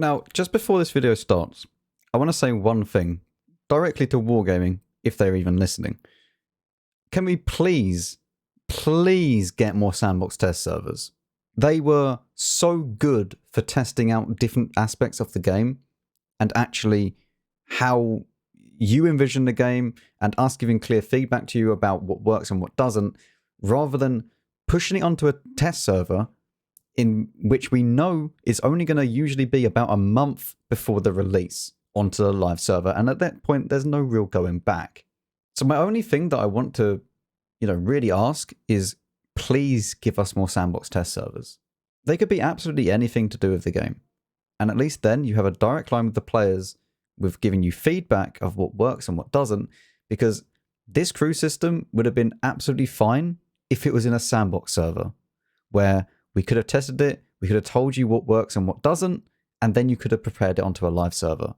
Now, just before this video starts, I want to say one thing directly to Wargaming, if they're even listening. Can we please get more sandbox test servers? They were so good for testing out different aspects of the game and actually how you envision the game and us giving clear feedback to you about what works and what doesn't, rather than pushing it onto a test server in which we know is only going to usually be about a month before the release onto the live server. And at that point, there's no real going back. So my only thing that I want to, really ask is please give us more sandbox test servers. They could be absolutely anything to do with the game. And at least then you have a direct line with the players with giving you feedback of what works and what doesn't, because this crew system would have been absolutely fine if it was in a sandbox server where we could have tested it, we could have told you what works and what doesn't, and then you could have prepared it onto a live server.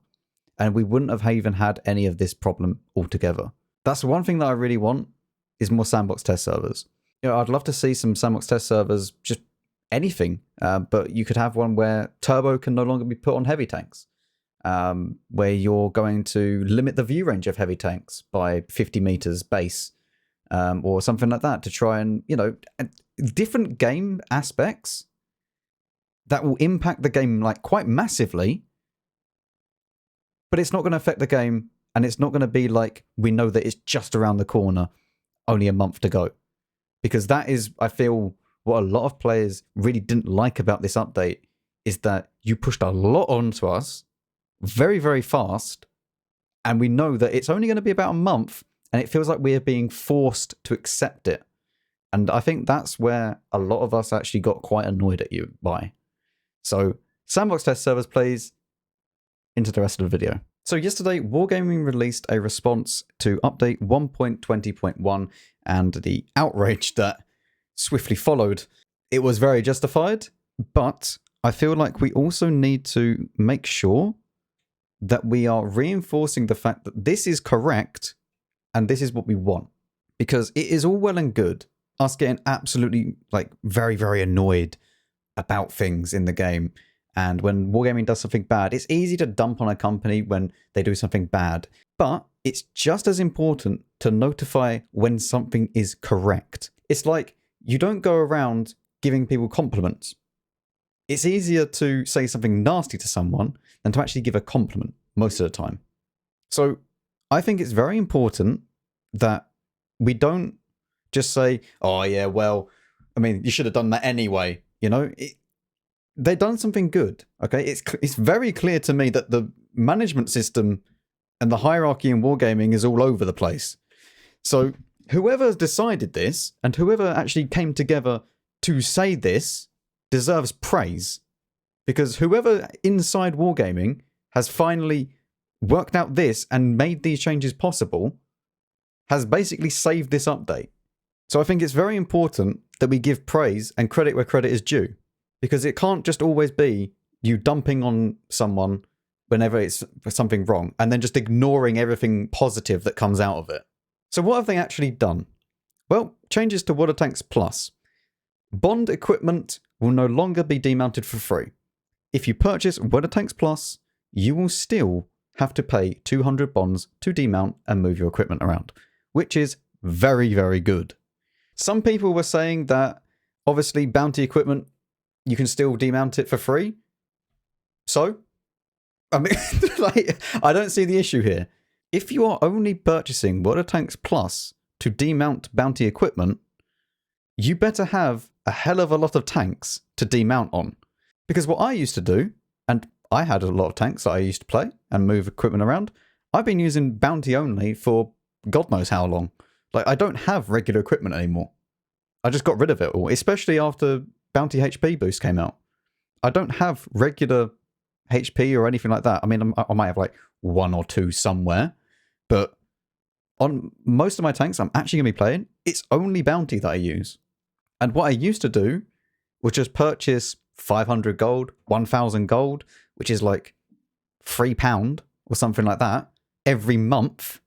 And we wouldn't have even had any of this problem altogether. That's the one thing that I really want, is more sandbox test servers. I'd love to see some sandbox test servers, just anything, but you could have one where turbo can no longer be put on heavy tanks, where you're going to limit the view range of heavy tanks by 50 meters base, or something like that, to try and, different game aspects that will impact the game like quite massively, but it's not going to affect the game, and it's not going to be like we know that it's just around the corner, only a month to go. Because that is, I feel, what a lot of players really didn't like about this update, is that you pushed a lot onto us very, very fast, and we know that it's only going to be about a month, and it feels like we are being forced to accept it. And I think that's where a lot of us actually got quite annoyed at you by. So, sandbox test servers, please, into the rest of the video. So yesterday, Wargaming released a response to update 1.20.1, and the outrage that swiftly followed. It was very justified, but I feel like we also need to make sure that we are reinforcing the fact that this is correct and this is what we want. Because it is all well and good us getting absolutely very, very annoyed about things in the game. And when Wargaming does something bad, it's easy to dump on a company when they do something bad. But it's just as important to notify when something is correct. It's like you don't go around giving people compliments. It's easier to say something nasty to someone than to actually give a compliment most of the time. So I think it's very important that we don't just say, oh yeah, well, I mean, you should have done that anyway. They've done something good, okay? It's very clear to me that the management system and the hierarchy in Wargaming is all over the place. So whoever decided this and whoever actually came together to say this deserves praise. Because whoever inside Wargaming has finally worked out this and made these changes possible has basically saved this update. So I think it's very important that we give praise and credit where credit is due. Because it can't just always be you dumping on someone whenever it's something wrong and then just ignoring everything positive that comes out of it. So what have they actually done? Well, changes to Water Tanks Plus. Bond equipment will no longer be demounted for free. If you purchase Water Tanks Plus, you will still have to pay 200 bonds to demount and move your equipment around, which is very, very good. Some people were saying that obviously bounty equipment, you can still demount it for free. So, I mean, I don't see the issue here. If you are only purchasing Water Tanks Plus to demount bounty equipment, you better have a hell of a lot of tanks to demount on. Because what I used to do, and I had a lot of tanks that I used to play and move equipment around, I've been using bounty only for God knows how long. I don't have regular equipment anymore. I just got rid of it all, especially after Bounty HP boost came out. I don't have regular HP or anything like that. I mean, I might have one or two somewhere, but on most of my tanks I'm actually going to be playing, it's only bounty that I use. And what I used to do was just purchase 500 gold, 1,000 gold, which is like £3 or something like that every month,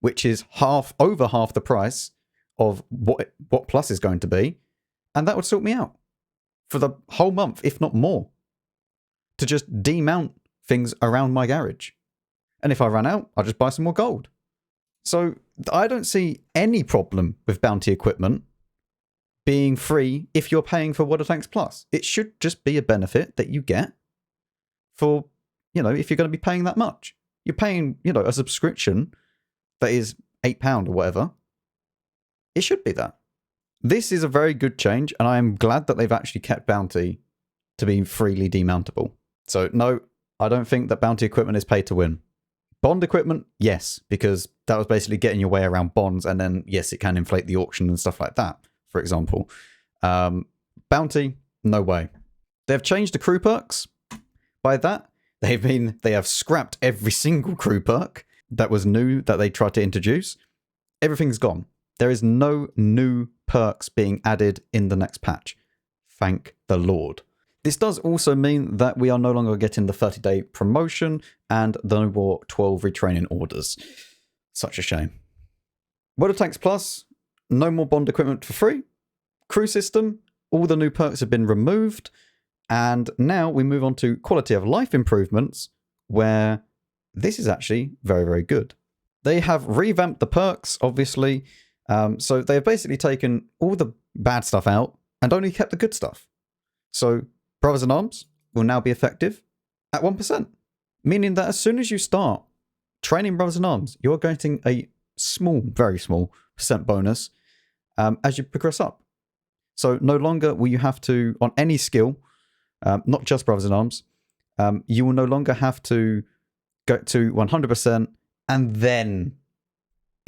which is over half the price of what Plus is going to be. And that would sort me out for the whole month, if not more. to just demount things around my garage. And if I run out, I'll just buy some more gold. So I don't see any problem with bounty equipment being free if you're paying for Water Tanks Plus. It should just be a benefit that you get for, if you're going to be paying that much. You're paying, a subscription that is £8 or whatever. It should be that. This is a very good change, and I am glad that they've actually kept bounty to be freely demountable. So no, I don't think that bounty equipment is pay to win. Bond equipment, yes, because that was basically getting your way around bonds, and then yes, it can inflate the auction and stuff like that, for example. Bounty, no way. They've changed the crew perks. By that, they have scrapped every single crew perk that was new that they tried to introduce. Everything's gone. There is no new perks being added in the next patch. Thank the Lord. This does also mean that we are no longer getting the 30-day promotion and no more 12 retraining orders. Such a shame. Water Tanks Plus, no more bond equipment for free. Crew system, all the new perks have been removed. And now we move on to quality of life improvements, where this is actually very, very good. They have revamped the perks, obviously. So they have basically taken all the bad stuff out and only kept the good stuff. So Brothers in Arms will now be effective at 1%, meaning that as soon as you start training Brothers in Arms, you're getting a small, very small % bonus as you progress up. So no longer will you have to, on any skill, not just Brothers in Arms, you will no longer have to go to 100% and then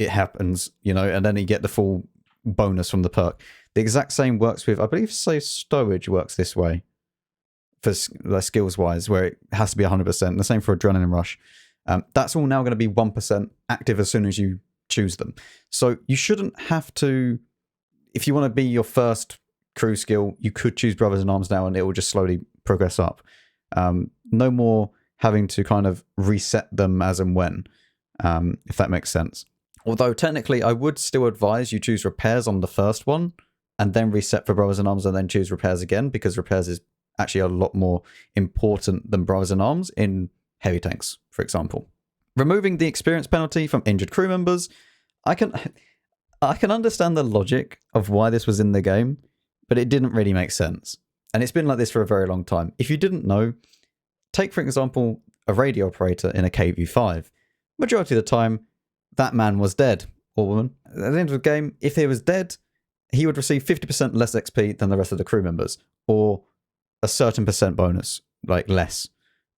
it happens, and then you get the full bonus from the perk. The exact same works with, I believe, say, Stowage works this way for skills-wise, where it has to be 100%. The same for Adrenaline Rush. That's all now going to be 1% active as soon as you choose them. So you shouldn't have to, if you want to be your first crew skill, you could choose Brothers in Arms now and it will just slowly progress up. No more having to kind of reset them as and when, if that makes sense. Although technically I would still advise you choose repairs on the first one and then reset for Brothers in Arms and then choose repairs again, because repairs is actually a lot more important than Brothers in Arms in heavy tanks, for example. Removing the experience penalty from injured crew members. I can understand the logic of why this was in the game, but it didn't really make sense. And it's been like this for a very long time. If you didn't know, take, for example, a radio operator in a KV5. Majority of the time, that man was dead, or woman. At the end of the game, if he was dead, he would receive 50% less XP than the rest of the crew members, or a certain % bonus, like less.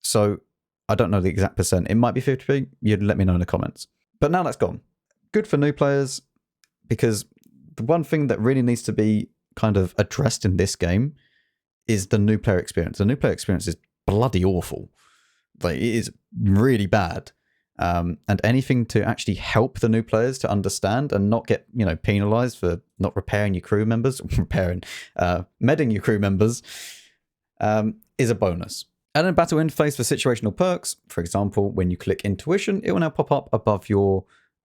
So I don't know the exact %. It might be 50p. You'd let me know in the comments. But now that's gone. Good for new players, because the one thing that really needs to be kind of addressed in this game is the new player experience. The new player experience is bloody awful. Like, it is really bad. And anything to actually help the new players to understand and not get, penalized for not repairing your crew members, medding your crew members, is a bonus. And then battle interface for situational perks. For example, when you click Intuition, it will now pop up above your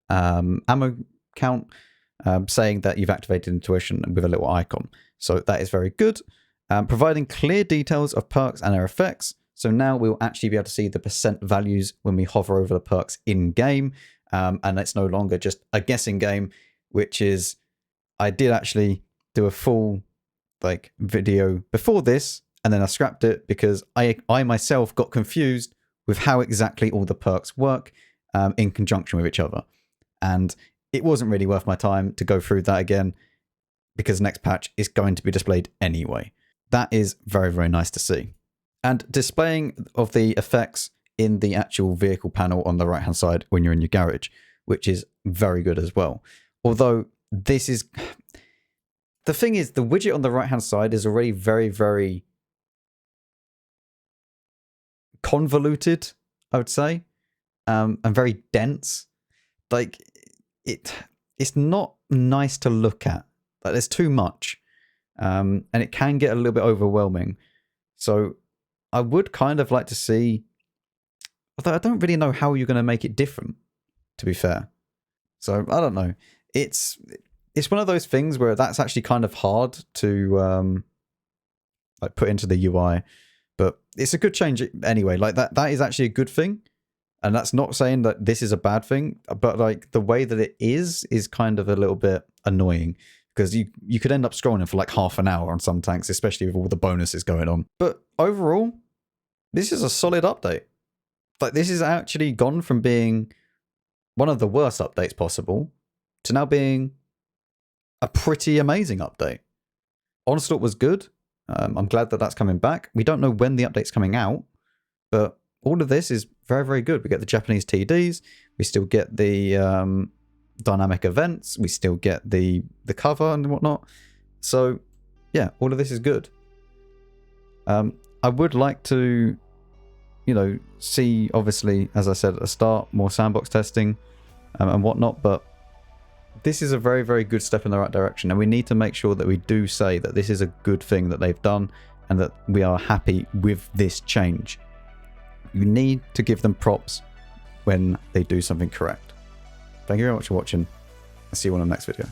ammo count, saying that you've activated Intuition with a little icon. So that is very good. Providing clear details of perks and their effects. So now we'll actually be able to see the % values when we hover over the perks in game. And it's no longer just a guessing game, which is, I did actually do a full video before this, and then I scrapped it because I myself got confused with how exactly all the perks work in conjunction with each other. And it wasn't really worth my time to go through that again, because next patch is going to be displayed anyway. That is very, very nice to see. And displaying of the effects in the actual vehicle panel on the right-hand side when you're in your garage, which is very good as well. Although this is... The thing is, the widget on the right-hand side is already very, very convoluted, I would say, and very dense. Like, it's not nice to look at. Like, there's too much, and it can get a little bit overwhelming. So I would kind of like to see, although I don't really know how you're going to make it different, to be fair. So I don't know. It's one of those things where that's actually kind of hard to put into the UI. But it's a good change anyway. Like that is actually a good thing. And that's not saying that this is a bad thing, but like the way that it is kind of a little bit annoying, because you could end up scrolling for like half an hour on some tanks, especially with all the bonuses going on. But overall, this is a solid update. Like, this is actually gone from being one of the worst updates possible to now being a pretty amazing update. Onslaught was good. I'm glad that that's coming back. We don't know when the update's coming out, but all of this is very, very good. We get the Japanese TDs. We still get the dynamic events. We still get the cover and whatnot. So, yeah, all of this is good. I would like to, see, obviously, as I said at the start, more sandbox testing and whatnot, but this is a very, very good step in the right direction, and we need to make sure that we do say that this is a good thing that they've done and that we are happy with this change. You need to give them props when they do something correct. Thank you very much for watching. I'll see you on the next video.